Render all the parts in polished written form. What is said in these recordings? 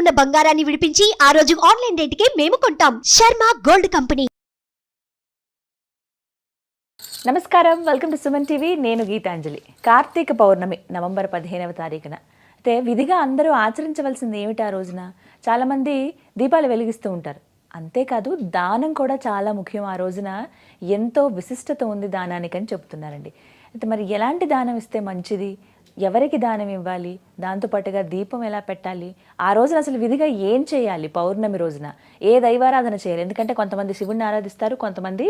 ఉన్న బంగారాన్ని విడిపించి ఆ రోజు ఆన్లైన్ రేటుకే మేము కొంటాం. Sharma gold company. నమస్కారం, వెల్కమ్ టు సుమన్ టీవీ. నేను గీతాంజలి. కార్తీక పౌర్ణమి నవంబర్ 15వ తారీఖున అయితే విధిగా అందరూ ఆచరించవలసింది ఏమిటి? ఆ రోజున చాలామంది దీపాలు వెలిగిస్తూ ఉంటారు. అంతేకాదు దానం కూడా చాలా ముఖ్యం. ఆ రోజున ఎంతో విశిష్టత ఉంది దానానికని చెప్తున్నారండి. అయితే మరి ఎలాంటి దానం ఇస్తే మంచిది, ఎవరికి దానం ఇవ్వాలి, దాంతోపాటుగా దీపం ఎలా పెట్టాలి, ఆ రోజున అసలు విధిగా ఏం చేయాలి, పౌర్ణమి రోజున ఏ దైవారాధన చేయాలి? ఎందుకంటే కొంతమంది శివుణ్ణి ఆరాధిస్తారు, కొంతమంది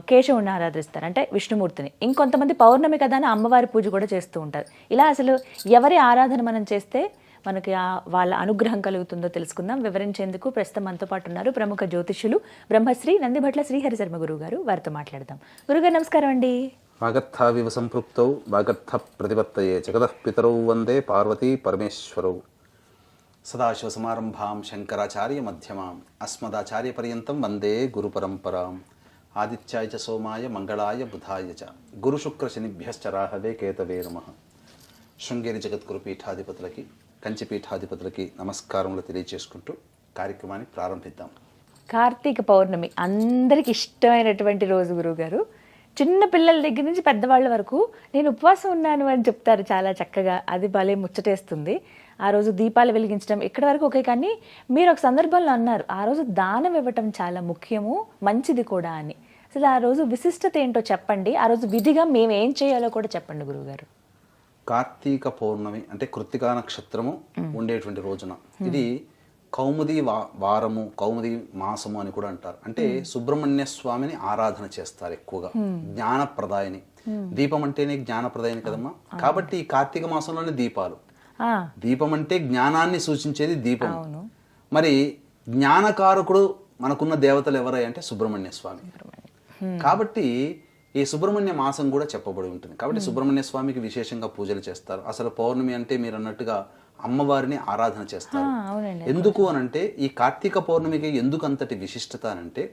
కేశవుణ్ణి ఆరాధిస్తారు, అంటే విష్ణుమూర్తిని. ఇంకొంతమంది పౌర్ణమి కదా అని అమ్మవారి పూజ కూడా చేస్తూ ఉంటారు. ఇలా అసలు ఎవరి ఆరాధన మనం చేస్తే మనకి వాళ్ళ అనుగ్రహం కలుగుతుందో తెలుసుకుందాం. వివరించేందుకు ప్రస్తుతం మనతో పాటు ఉన్నారు ప్రముఖ జ్యోతిష్యులు బ్రహ్మశ్రీ నందిభట్ల శ్రీహరి శర్మ గురువు గారు. వారితో మాట్లాడదాం. గురుగారు నమస్కారం అండి. వాగర్థావివ సంపృక్తౌ వాగర్థ ప్రతిపత్తయే జగతః పితరౌ వందే పార్వతీ పరమేశ్వరౌ. సదాశివసమారంభాం శంకరాచార్య మధ్యమాం అస్మదాచార్య పర్యంతం వందే గురు పరంపరాం. ఆదిత్యాయ చ సోమాయ మంగళాయ బుధాయ చ గురుశుక్ర శనిభ్యశ్చ రాహవే కేతవే నమః. శృంగేరి జగద్గురు పీఠాధిపతులకి, కంచి పీఠాధిపతులకి నమస్కారములు తెలియజేసుకుంటూ కార్యక్రమాన్ని ప్రారంభిద్దాం. కార్తీక పౌర్ణమి అందరికి ఇష్టమైనటువంటి రోజు గురువుగారు. చిన్న పిల్లల దగ్గర నుంచి పెద్దవాళ్ళ వరకు నేను ఉపవాసం ఉన్నాను అని చెప్తారు చాలా చక్కగా. అది భలే ముచ్చటేస్తుంది. ఆ రోజు దీపాలు వెలిగించడం ఇక్కడ వరకు ఓకే, కానీ మీరు ఒక సందర్భంలో అన్నారు ఆ రోజు దానం ఇవ్వటం చాలా ముఖ్యము, మంచిది కూడా అని. అసలు ఆ రోజు విశిష్టత ఏంటో చెప్పండి. ఆ రోజు విధిగా మేము ఏం చేయాలో కూడా చెప్పండి గురువుగారు. కార్తీక పౌర్ణమి అంటే కృత్తికా నక్షత్రము ఉండేటువంటి రోజున ఇది కౌముది వారము, కౌముది మాసము అని కూడా అంటారు. అంటే సుబ్రహ్మణ్య స్వామిని ఆరాధన చేస్తారు ఎక్కువగా, జ్ఞానప్రదాయని. దీపం అంటేనే జ్ఞానప్రదాయని కదమ్మా. కాబట్టి ఈ కార్తీక మాసంలోనే దీపాలు. దీపం అంటే జ్ఞానాన్ని సూచించేది దీపం. మరి జ్ఞానకారకుడు మనకున్న దేవతలు ఎవరై అంటే సుబ్రహ్మణ్య స్వామి. కాబట్టి ఈ సుబ్రహ్మణ్య మాసం కూడా చెప్పబడి ఉంటుంది. కాబట్టి సుబ్రహ్మణ్య స్వామికి విశేషంగా పూజలు చేస్తారు. అసలు పౌర్ణమి అంటే మీరు అన్నట్టుగా అమ్మవారిని ఆరాధన చేస్తారు. ఎందుకు అనంటే ఈ కార్తీక పౌర్ణమికి ఎందుకు అంతటి విశిష్టత అనంటే,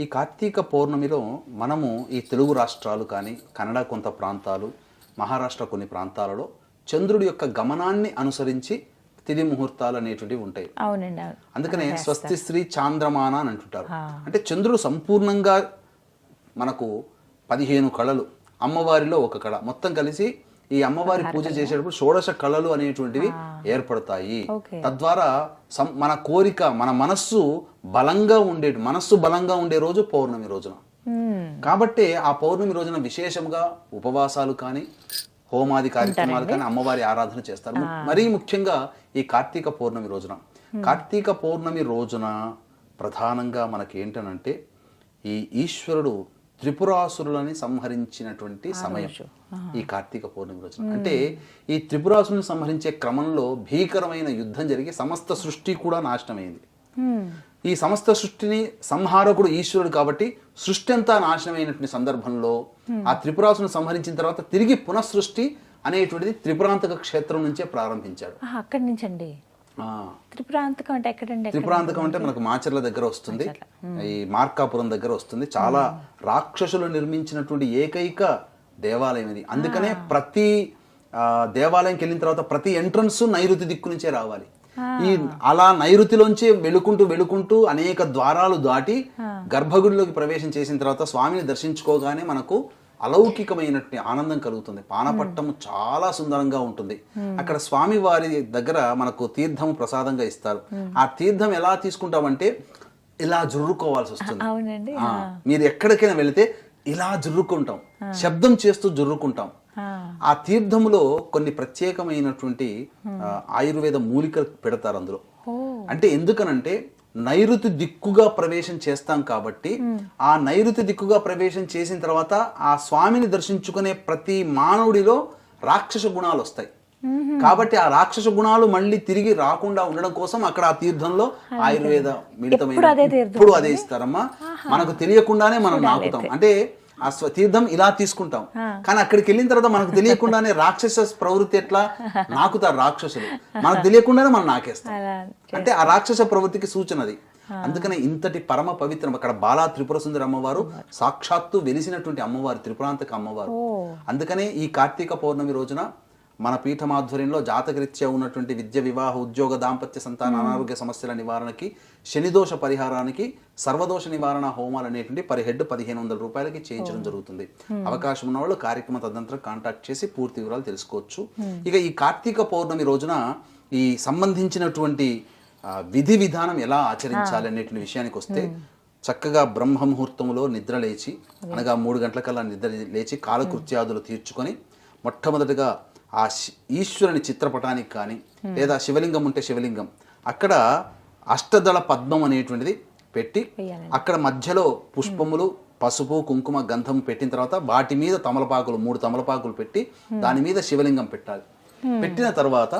ఈ కార్తీక పౌర్ణమిలో మనము ఈ తెలుగు రాష్ట్రాలు కానీ, కన్నడ కొంత ప్రాంతాలు, మహారాష్ట్ర కొన్ని ప్రాంతాలలో చంద్రుడి యొక్క గమనాన్ని అనుసరించి తిథి ముహూర్తాలు అనేటువంటివి ఉంటాయి. అందుకనే స్వస్తి శ్రీ చాంద్రమాన అని అంటుంటారు. అంటే చంద్రుడు సంపూర్ణంగా మనకు 15 కళలు, అమ్మవారిలో ఒక కళ, మొత్తం కలిసి ఈ అమ్మవారి పూజ చేసేటప్పుడు షోడశ కళలు అనేటువంటివి ఏర్పడతాయి. తద్వారా మన కోరిక, మన మనస్సు బలంగా ఉండే రోజు పౌర్ణమి రోజున. కాబట్టి ఆ పౌర్ణమి రోజున విశేషంగా ఉపవాసాలు కానీ, హోమాది కార్యక్రమాలు కానీ, అమ్మవారి ఆరాధన చేస్తారు. మరీ ముఖ్యంగా ఈ కార్తీక పౌర్ణమి రోజున. కార్తీక పౌర్ణమి రోజున ప్రధానంగా మనకి ఏంటనంటే ఈ ఈశ్వరుడు త్రిపురాసురులని సంహరించినటువంటి సమయం ఈ కార్తీక పౌర్ణమి రోజున. అంటే ఈ త్రిపురాసురుని సంహరించే క్రమంలో భీకరమైన యుద్ధం జరిగి సమస్త సృష్టి కూడా నాశనమైంది. ఈ సమస్త సృష్టిని సంహారకుడు ఈశ్వరుడు కాబట్టి సృష్టి అంతా నాశనమైనటువంటి సందర్భంలో ఆ త్రిపురాసుని సంహరించిన తర్వాత తిరిగి పునఃసృష్టి అనేటువంటిది త్రిపురాంతక క్షేత్రం నుంచే ప్రారంభించాడు. అక్కడి నుంచి అండి. త్రిపురాంతకం అంటే ఎక్కడండి? త్రిపురాంతకం అంటే మనకు మాచర్ల దగ్గర వస్తుంది, ఈ మార్కాపురం దగ్గర వస్తుంది. చాలా రాక్షసులు నిర్మించినటువంటి ఏకైక దేవాలయం ఇది. అందుకనే ప్రతి దేవాలయంకి వెళ్ళిన తర్వాత ప్రతి ఎంట్రన్స్ నైరుతి దిక్కు నుంచే రావాలి. ఈ అలా నైరుతిలోంచి వెళుకుంటూ అనేక ద్వారాలు దాటి గర్భగుడిలోకి ప్రవేశం చేసిన తర్వాత స్వామిని దర్శించుకోగానే మనకు అలౌకికమైనటువంటి ఆనందం కలుగుతుంది. పానపట్టము చాలా సుందరంగా ఉంటుంది. అక్కడ స్వామి వారి దగ్గర మనకు తీర్థం ప్రసాదంగా ఇస్తారు. ఆ తీర్థం ఎలా తీసుకుంటామంటే ఇలా జుర్రుకోవాల్సి వస్తుంది. మీరు ఎక్కడికైనా వెళితే ఇలా జుర్రుకుంటాం, శబ్దం చేస్తూ జుర్రుకుంటాం. ఆ తీర్థములో కొన్ని ప్రత్యేకమైనటువంటి ఆయుర్వేద మూలికలు పెడతారు అందులో. అంటే ఎందుకనంటే నైరుతి దిక్కుగా ప్రవేశం చేస్తాం కాబట్టి ఆ నైరుతి దిక్కుగా ప్రవేశం చేసిన తర్వాత ఆ స్వామిని దర్శించుకునే ప్రతి మానవుడిలో రాక్షస గుణాలు వస్తాయి. కాబట్టి ఆ రాక్షస గుణాలు మళ్ళీ తిరిగి రాకుండా ఉండడం కోసం అక్కడ ఆ తీర్థంలో ఆయుర్వేద మిళితమైన ఇప్పుడు అదే ఇస్తారమ్మా. మనకు తెలియకుండానే మనం నాకుతాం. అంటే ఆ తీర్థం ఇలా తీసుకుంటాం, కానీ అక్కడికి వెళ్ళిన తర్వాత మనకు తెలియకుండానే రాక్షస ప్రవృత్తి ఎట్లా నాకుతారు రాక్షసులు, మనకు తెలియకుండానే మనం నాకేస్తాం. అంటే ఆ రాక్షస ప్రవృత్తికి సూచన అది. అందుకనే ఇంతటి పరమ పవిత్రం అక్కడ బాలా త్రిపుర సుందరి అమ్మవారు సాక్షాత్తు వెలిసినటువంటి అమ్మవారు, త్రిపురాంతక అమ్మవారు. అందుకనే ఈ కార్తీక పౌర్ణమి రోజున మన పీఠమాధ్వర్యంలో జాతకరీత్యా ఉన్నటువంటి విద్య, వివాహ, ఉద్యోగ, దాంపత్య, సంతాన, అనారోగ్య సమస్యల నివారణకి, శనిదోష పరిహారానికి సర్వదోష నివారణ హోమాలు అనేటువంటి పర్ హెడ్ 1500 రూపాయలకి చేయించడం జరుగుతుంది. అవకాశం ఉన్న వాళ్ళు కార్యక్రమ తదనంతరం కాంటాక్ట్ చేసి పూర్తి వివరాలు తెలుసుకోవచ్చు. ఇక ఈ కార్తీక పౌర్ణమి రోజున ఈ సంబంధించినటువంటి విధి విధానం ఎలా ఆచరించాలి అనేటువంటి విషయానికి వస్తే, చక్కగా బ్రహ్మ ముహూర్తంలో నిద్ర లేచి, అనగా 3 గంటలకల్లా నిద్ర లేచి కాలకృత్యాదులు తీర్చుకొని మొట్టమొదటిగా ఆ ఈశ్వరుని చిత్రపటానికి కానీ లేదా శివలింగం ఉంటే శివలింగం అక్కడ అష్టదళ పద్మం అనేటువంటిది పెట్టి అక్కడ మధ్యలో పుష్పములు, పసుపు, కుంకుమ, గంధం పెట్టిన తర్వాత వాటి మీద తమలపాకులు 3 తమలపాకులు పెట్టి దాని మీద శివలింగం పెట్టాలి. పెట్టిన తర్వాత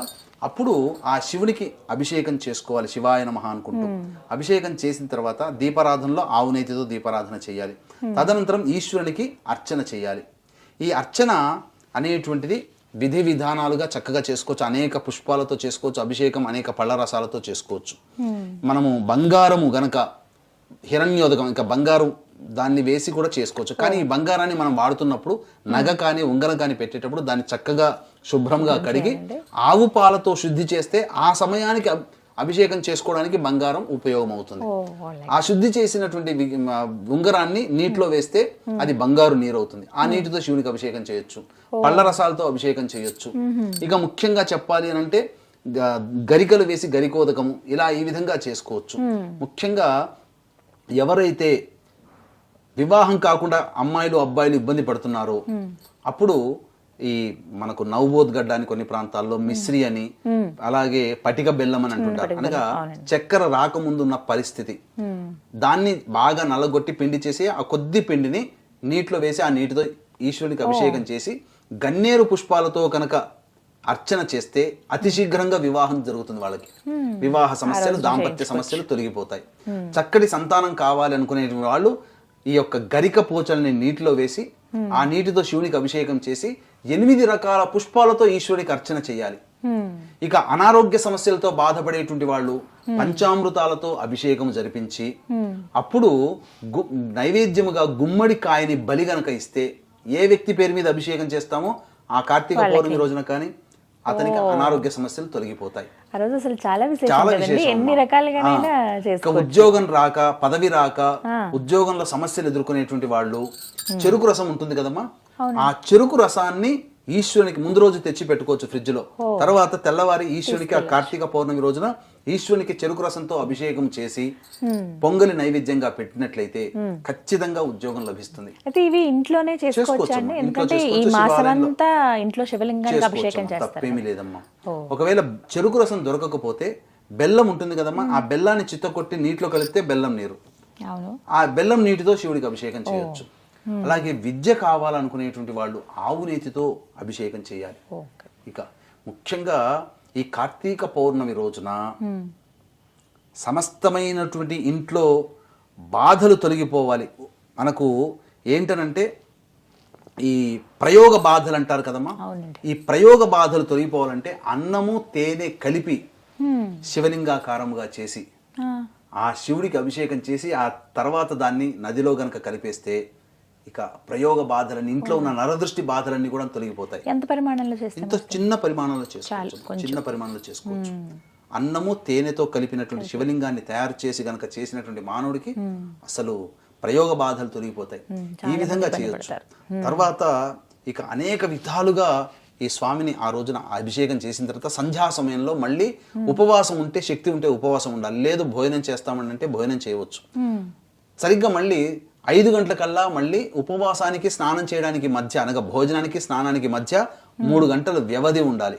అప్పుడు ఆ శివునికి అభిషేకం చేసుకోవాలి, శివాయ నమః అనుకుంటూ. అభిషేకం చేసిన తర్వాత దీపారాధనలో ఆవు నేతితో దీపారాధన చేయాలి. తదనంతరం ఈశ్వరునికి అర్చన చేయాలి. ఈ అర్చన అనేటువంటిది విధి విధానాలుగా చక్కగా చేసుకోవచ్చు. అనేక పుష్పాలతో చేసుకోవచ్చు, అభిషేకం అనేక పళ్ళ రసాలతో చేసుకోవచ్చు. మనము బంగారము గనక హిరణ్యోదకం ఇంకా బంగారు దాన్ని వేసి కూడా చేసుకోవచ్చు. కానీ ఈ బంగారాన్ని మనం వాడుతున్నప్పుడు నగ కానీ ఉంగరం కానీ పెట్టేటప్పుడు దాన్ని చక్కగా శుభ్రంగా కడిగి ఆవు పాలతో శుద్ధి చేస్తే ఆ సమయానికి అభిషేకం చేసుకోవడానికి బంగారం ఉపయోగం అవుతుంది. ఆ శుద్ధి చేసినటువంటి ఉంగరాన్ని నీటిలో వేస్తే అది బంగారు నీరు అవుతుంది. ఆ నీటితో శివునికి అభిషేకం చేయొచ్చు, పళ్ళ రసాలతో అభిషేకం చేయొచ్చు. ఇక ముఖ్యంగా చెప్పాలి అని అంటే గరికలు వేసి గరికోదకము ఇలా ఈ విధంగా చేసుకోవచ్చు. ముఖ్యంగా ఎవరైతే వివాహం కాకుండా అమ్మాయిలు అబ్బాయిలు ఇబ్బంది పడుతున్నారో అప్పుడు ఈ మనకు నవబోద్గడ్డ అని కొన్ని ప్రాంతాల్లో మిశ్రి అని, అలాగే పటిక బెల్లం అని అంటుంటారు. అనగా చక్కెర రాకముందున్న పరిస్థితి, దాన్ని బాగా నల్లగొట్టి పిండి చేసి ఆ కొద్ది పిండిని నీటిలో వేసి ఆ నీటితో ఈశ్వరునికి అభిషేకం చేసి గన్నేరు పుష్పాలతో కనుక అర్చన చేస్తే అతి శీఘ్రంగా వివాహం జరుగుతుంది. వాళ్ళకి వివాహ సమస్యలు, దాంపత్య సమస్యలు తొలగిపోతాయి. చక్కటి సంతానం కావాలి అనుకునే వాళ్ళు ఈ యొక్క గరిక పోచల్ని నీటిలో వేసి ఆ నీటితో శివునికి అభిషేకం చేసి 8 రకాల పుష్పాలతో ఈశ్వరునికి అర్చన చేయాలి. ఇక అనారోగ్య సమస్యలతో బాధపడేటువంటి వాళ్ళు పంచామృతాలతో అభిషేకం జరిపించి అప్పుడు నైవేద్యముగా గుమ్మడి కాయని బలి గనక ఇస్తే, ఏ వ్యక్తి పేరు మీద అభిషేకం చేస్తామో ఆ కార్తీక పౌర్ణమి రోజున కానీ అతనికి అనారోగ్య సమస్యలు తొలగిపోతాయి. చాలా ఎన్ని రకాలుగానైనా చేసుకోవచ్చు. ఉద్యోగం రాక, పదవి రాక, ఉద్యోగంలో సమస్యలు ఎదుర్కొనేటువంటి వాళ్ళు చెరుకు రసం ఉంటుంది కదమ్మా, ఆ చెరుకు రసాన్ని ఈశ్వరునికి ముందు రోజు తెచ్చి పెట్టుకోవచ్చు ఫ్రిడ్జ్ లో. తర్వాత తెల్లవారి ఈశ్వరునికి ఆ కార్తీక పౌర్ణమి రోజున ఈశ్వరునికి చెరుకు రసంతో అభిషేకం చేసి పొంగలి నైవేద్యంగా పెట్టినట్లయితే ఖచ్చితంగా ఉద్యోగం లభిస్తుంది. అయితే ఇవి ఇంట్లోనే చేసుకోవచ్చు, ఇంట్లో శివలింగానికి అభిషేకం చేస్తారు, తప్పేమీ లేదమ్మా. ఒకవేళ చెరుకు రసం దొరకకపోతే బెల్లం ఉంటుంది కదమ్మా, ఆ బెల్లాన్ని చిత్తకొట్టి నీటిలో కలిపితే బెల్లం నీరు, ఆ బెల్లం నీటితో శివుడికి అభిషేకం చేయొచ్చు. అలాగే విద్య కావాలనుకునేటువంటి వాళ్ళు ఆవు నేతితో అభిషేకం చేయాలి. ఇక ముఖ్యంగా ఈ కార్తీక పౌర్ణమి రోజున సమస్తమైనటువంటి ఇంట్లో బాధలు తొలగిపోవాలి. మనకు ఏంటనంటే ఈ ప్రయోగ బాధలు అంటారు కదమ్మా, ఈ ప్రయోగ బాధలు తొలగిపోవాలంటే అన్నము తేనె కలిపి శివలింగాకారముగా చేసి ఆ శివుడికి అభిషేకం చేసి ఆ తర్వాత దాన్ని నదిలో గనక కలిపేస్తే ఇక ప్రయోగ బాధలన్నీ, ఇంట్లో ఉన్న నరదృష్టి బాధలన్నీ కూడా తొలగిపోతాయి. ఎంత పరిమాణంలో చేస్తాం? ఇంత చిన్న పరిమాణంలో చేసుకోవచ్చు, చిన్న పరిమాణంలో చేసుకోవచ్చు. అన్నము తేనెతో కలిపినటువంటి శివలింగాన్ని తయారు చేసి గనక చేసినటువంటి మానవుడికి అసలు ప్రయోగ బాధలు తొలగిపోతాయి. ఈ విధంగా చేయొచ్చు. తర్వాత ఇక అనేక విధాలుగా ఈ స్వామిని ఆ రోజున అభిషేకం చేసిన తర్వాత సంధ్యా సమయంలో మళ్ళీ ఉపవాసం ఉంటే, శక్తి ఉంటే ఉపవాసం ఉండాలి, లేదు భోజనం చేస్తామని అంటే భోజనం చేయవచ్చు. సరిగ్గా మళ్ళీ 5 గంటలకల్లా మళ్ళీ ఉపవాసానికి స్నానం చేయడానికి మధ్య, అనగా భోజనానికి స్నానానికి మధ్య 3 గంటల వ్యవధి ఉండాలి.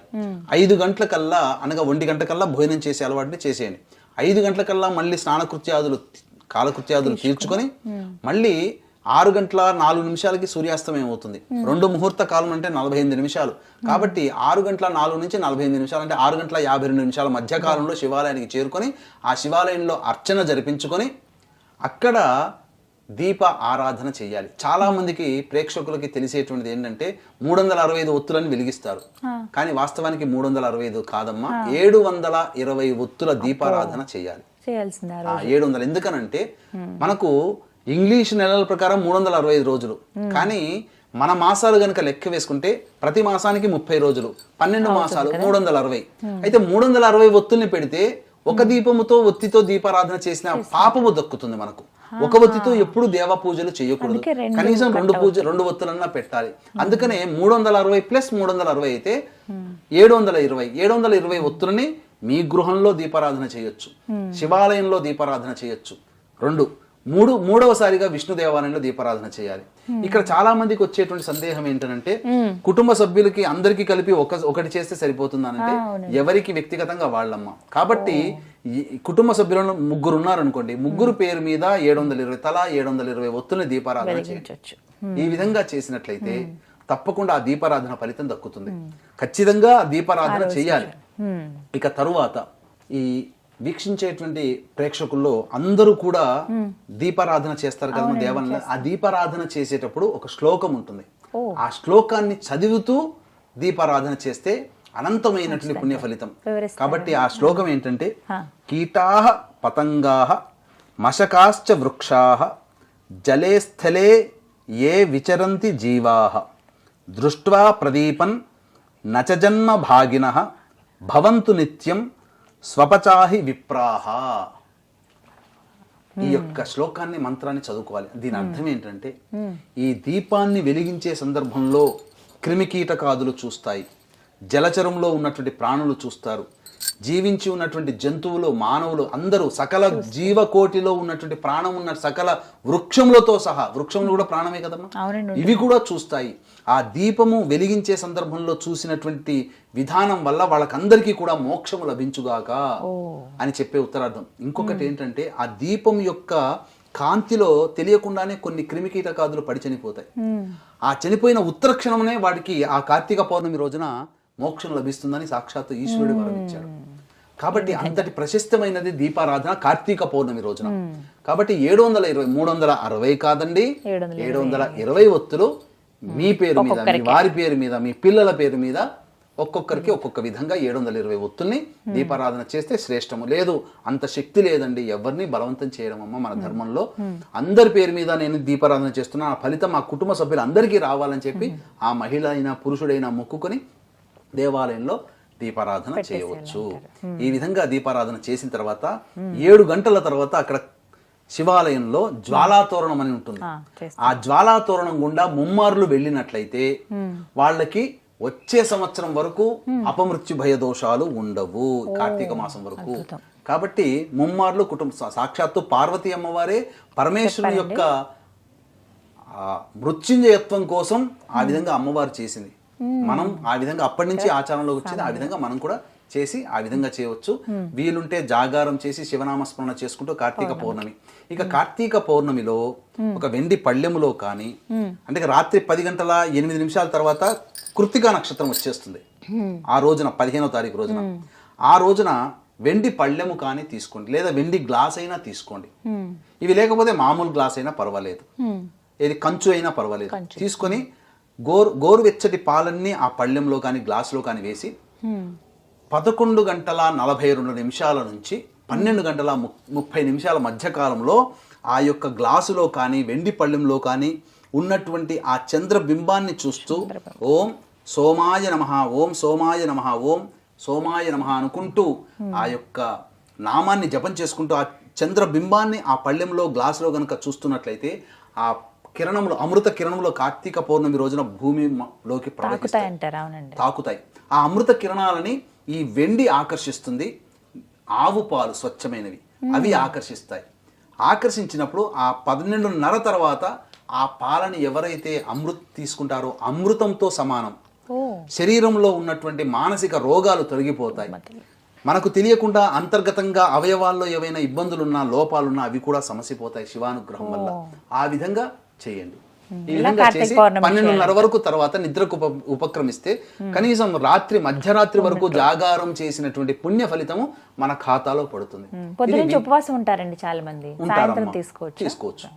5 గంటలకల్లా అనగా 1 గంటకల్లా భోజనం చేసే అలవాటుని చేసేయండి. 5 గంటలకల్లా మళ్ళీ స్నానకృత్యాదులు, కాలకృత్యాదులు తీర్చుకొని మళ్ళీ 6 గంటల 4 నిమిషాలకి సూర్యాస్తమయం అవుతుంది. 2 ముహూర్త కాలం అంటే 48 నిమిషాలు. కాబట్టి 6 గంటల 4 నుంచి 48 నిమిషాలు అంటే 6 గంటల 52 నిమిషాల మధ్య కాలంలో శివాలయానికి చేరుకొని ఆ శివాలయంలో అర్చన జరిపించుకొని అక్కడ దీప ఆరాధన చేయాలి. చాలా మందికి ప్రేక్షకులకి తెలిసేటువంటిది ఏంటంటే 365 ఒత్తులను వెలిగిస్తారు, కానీ వాస్తవానికి 365 కాదమ్మా, 720 ఒత్తుల దీపారాధన చేయాలి. 700 ఎందుకనంటే మనకు ఇంగ్లీష్ నెలల ప్రకారం 365 రోజులు, కానీ మన మాసాలు గనుక లెక్క వేసుకుంటే ప్రతి మాసానికి 30 రోజులు, 12 మాసాలు 360. అయితే 360 ఒత్తుల్ని పెడితే ఒక దీపముతో ఒత్తితో దీపారాధన చేసిన పాపము దక్కుతుంది మనకు. ఒక ఒత్తితో ఎప్పుడు దేవ పూజలు చేయకూడదు, కనీసం 2 ఒత్తులన్నా పెట్టాలి. అందుకనే 360 ప్లస్ 360 అయితే 720 ఒత్తులని మీ గృహంలో దీపారాధన చేయొచ్చు, శివాలయంలో దీపారాధన చేయొచ్చు. మూడవసారిగా విష్ణు దేవాలయంలో దీపారాధన చేయాలి. ఇక్కడ చాలా మందికి వచ్చేటువంటి సందేహం ఏంటంటే కుటుంబ సభ్యులకి అందరికీ కలిపి ఒకటి చేస్తే సరిపోతుందనంటే ఎవరికి వ్యక్తిగతంగా వాళ్ళమ్మ. కాబట్టి కుటుంబ సభ్యులను 3 ఉన్నారనుకోండి, 3 పేరు మీద 720 తలా 720 ఒత్తుల్ని దీపారాధన చేయొచ్చు. ఈ విధంగా చేసినట్లయితే తప్పకుండా ఆ దీపారాధన ఫలితం దక్కుతుంది. ఖచ్చితంగా దీపారాధన చేయాలి. ఇక తరువాత ఈ వీక్షించేటువంటి ప్రేక్షకుల్లో అందరూ కూడా దీపారాధన చేస్తారు కదా దేవాలయంలో. ఆ దీపారాధన చేసేటప్పుడు ఒక శ్లోకం ఉంటుంది. ఆ శ్లోకాన్ని చదువుతూ దీపారాధన చేస్తే అనంతమైనటువంటి పుణ్య ఫలితం. కాబట్టి ఆ శ్లోకం ఏంటంటే కీటాః పతంగాః మశకాశ్చ వృక్షాః జలే స్థలే ఏ విచరంతి జీవాః దృష్ట్వా ప్రదీపన్ నచ జన్మ భాగినః భవంతు నిత్యం స్వపచాహి విప్రాహ. ఈ యొక్క శ్లోకాన్ని మంత్రాన్ని చదువుకోవాలి. దీని అర్థం ఏంటంటే ఈ దీపాన్ని వెలిగించే సందర్భంలో క్రిమికీటకాదులు చూస్తాయి, జలచరంలో ఉన్నటువంటి ప్రాణులు చూస్తారు, జీవించి ఉన్నటువంటి జంతువులు, మానవులు అందరూ, సకల జీవకోటిలో ఉన్నటువంటి ప్రాణం ఉన్న సకల వృక్షములతో సహా, వృక్షములు కూడా ప్రాణమే కదమ్మా, ఇవి కూడా చూస్తాయి. ఆ దీపము వెలిగించే సందర్భంలో చూసినటువంటి విధానం వల్ల వాళ్ళకందరికీ కూడా మోక్షము లభించుగాక అని చెప్పే ఉత్తరార్థం. ఇంకొకటి ఏంటంటే ఆ దీపం యొక్క కాంతిలో తెలియకుండానే కొన్ని క్రిమికీటకాదులు పడి చనిపోతాయి. ఆ చనిపోయిన ఉత్తర క్షణమునే వాడికి ఆ కార్తీక పౌర్ణమి రోజున మోక్షం లభిస్తుందని సాక్షాత్తు ఈశ్వరుడు వరమిచ్చాడు. కాబట్టి అంతటి ప్రశస్తమైనది దీపారాధన కార్తీక పౌర్ణమి రోజున. కాబట్టి 720 360 కాదండి, 720 ఒత్తులు మీ పేరు మీద, మీ వారి పేరు మీద, మీ పిల్లల పేరు మీద ఒక్కొక్కరికి ఒక్కొక్క విధంగా 720 ఒత్తుల్ని దీపారాధన చేస్తే శ్రేష్టము. లేదు అంత శక్తి లేదండి, ఎవరిని బలవంతం చేయడం అమ్మ మన ధర్మంలో, అందరి పేరు మీద నేను దీపారాధన చేస్తున్నా, ఆ ఫలితం ఆ కుటుంబ సభ్యులు అందరికీ రావాలని చెప్పి ఆ మహిళ అయినా పురుషుడైనా మొక్కుకొని దేవాలయంలో దీపారాధన చేయవచ్చు. ఈ విధంగా దీపారాధన చేసిన తర్వాత 7 గంటల తర్వాత అక్కడ శివాలయంలో జ్వాలాతోరణం అని ఉంటుంది. ఆ జ్వాలాతోరణం గుండా ముమ్మార్లు వెళ్ళినట్లయితే వాళ్ళకి వచ్చే సంవత్సరం వరకు అపమృత్యు భయ దోషాలు ఉండవు, కార్తీక మాసం వరకు. కాబట్టి ముమ్మార్లు సాక్షాత్తు పార్వతీ అమ్మవారే పరమేశ్వరుని యొక్క మృత్యుంజయత్వం కోసం ఆ విధంగా అమ్మవారు చేసింది. మనం ఆ విధంగా అప్పటి నుంచి ఆచారంలోకి వచ్చింది. ఆ విధంగా మనం కూడా చేసి ఆ విధంగా చేయవచ్చు. వీలుంటే జాగారం చేసి శివనామస్మరణ చేసుకుంటూ కార్తీక పౌర్ణమి. ఇక కార్తీక పౌర్ణమిలో ఒక వెండి పళ్ళెములో కానీ, అంటే రాత్రి 10 గంటల 8 నిమిషాల తర్వాత కృత్తికా నక్షత్రం వచ్చేస్తుంది. ఆ రోజున 15వ తారీఖు రోజున, ఆ రోజున వెండి పళ్ళెము కానీ తీసుకోండి, లేదా వెండి గ్లాస్ అయినా తీసుకోండి. ఇవి లేకపోతే మామూలు గ్లాస్ అయినా పర్వాలేదు, ఏది కంచు అయినా పర్వాలేదు. తీసుకొని గోరువెచ్చటి పాలన్నీ ఆ పళ్ళెంలో కానీ గ్లాసులో కానీ వేసి 11 గంటల 42 నిమిషాల నుంచి 12 గంటల 30 నిమిషాల మధ్యకాలంలో ఆ యొక్క గ్లాసులో కానీ వెండి పళ్ళెంలో కానీ ఉన్నటువంటి ఆ చంద్రబింబాన్ని చూస్తూ ఓం సోమాయ నమః, ఓం సోమాయ నమః, ఓం సోమాయ నమః అనుకుంటూ ఆ యొక్క నామాన్ని జపం చేసుకుంటూ ఆ చంద్రబింబాన్ని ఆ పళ్ళెంలో గ్లాసులో కనుక చూస్తున్నట్లయితే ఆ కిరణములు, అమృత కిరణములు కార్తీక పౌర్ణమి రోజున భూమిలోకి తాకుతాయి. ఆ అమృత కిరణాలని ఈ వెండి ఆకర్షిస్తుంది. ఆవు పాలు స్వచ్ఛమైనవి అవి ఆకర్షిస్తాయి. ఆకర్షించినప్పుడు ఆ 12:30 తర్వాత ఆ పాలని ఎవరైతే తీసుకుంటారో అమృతంతో సమానం. శరీరంలో ఉన్నటువంటి మానసిక రోగాలు తొలగిపోతాయి. మనకు తెలియకుండా అంతర్గతంగా అవయవాల్లో ఏవైనా ఇబ్బందులున్నా, లోపాలున్నా అవి కూడా సమసిపోతాయి శివానుగ్రహం వల్ల. ఆ విధంగా చేయండి. ఈ విధంగా చేసి 12:30 వరకు తర్వాత నిద్రకు ఉపక్రమిస్తే కనీసం మధ్యరాత్రి వరకు జాగారం చేసినటువంటి పుణ్య ఫలితము మన ఖాతాలో పడుతుంది. ఉపవాసం ఉంటారండి చాలా మంది, తీసుకోవచ్చు.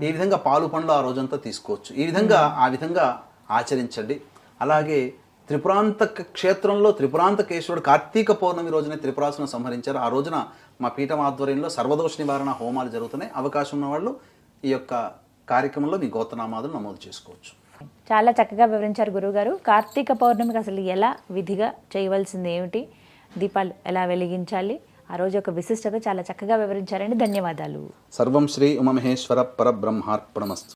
ఈ విధంగా పాలు పండ్లు ఆ రోజంతా తీసుకోవచ్చు. ఈ విధంగా ఆచరించండి. అలాగే త్రిపురాంతక క్షేత్రంలో త్రిపురాంతకేశ్వరుడు కార్తీక పౌర్ణమి రోజునే త్రిపురాసును సంహరించారు. ఆ రోజున మా పీఠం ఆధ్వర్యంలో సర్వదోష నివారణ హోమాలు జరుగుతున్నాయి. అవకాశం ఉన్న వాళ్ళు ఈ యొక్క కార్యక్రమంలో మీ గోత్రనామాదులు నమోదు చేసుకోవచ్చు. చాలా చక్కగా వివరించారు గురువుగారు. కార్తీక పౌర్ణమికి అసలు ఎలా విధిగా చేయవలసింది ఏమిటి, దీపాలు ఎలా వెలిగించాలి, ఆ రోజు యొక్క విశిష్టత చాలా చక్కగా వివరించారండి. ధన్యవాదాలు. సర్వం శ్రీ ఉమామహేశ్వర పరబ్రహ్మార్పణమస్తు.